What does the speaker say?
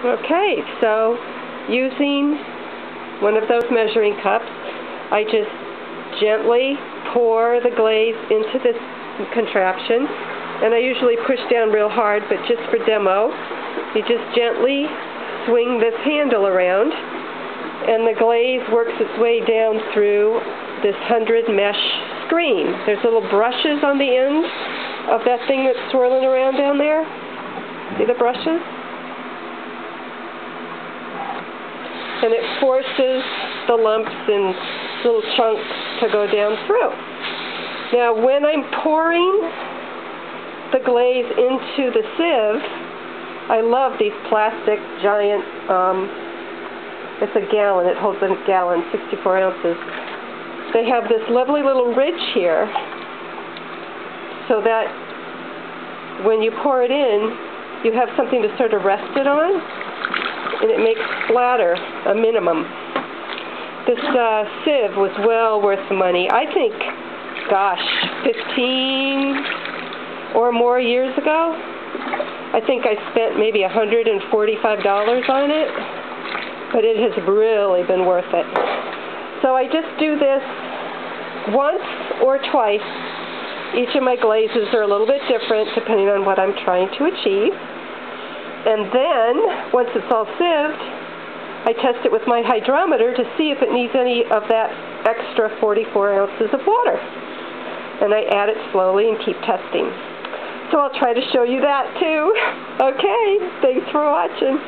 Okay, so using one of those measuring cups, I just gently pour the glaze into this contraption, and I usually push down real hard, but just for demo, you just gently swing this handle around, and the glaze works its way down through this 100 mesh screen. There's little brushes on the end of that thing that's swirling around down there. See the brushes? And it forces the lumps and little chunks to go down through. Now, when I'm pouring the glaze into the sieve, I love these plastic giant, it's a gallon, it holds a gallon, 64 ounces. They have this lovely little ridge here so that when you pour it in, you have something to sort of rest it on, and it makes splatter a minimum. This sieve was well worth the money. I think, gosh, 15 or more years ago, I think I spent maybe $145 on it, but it has really been worth it. So I just do this once or twice. Each of my glazes are a little bit different depending on what I'm trying to achieve. And then, once it's all sieved, I test it with my hydrometer to see if it needs any of that extra 44 ounces of water. And I add it slowly and keep testing. So I'll try to show you that too. Okay, thanks for watching.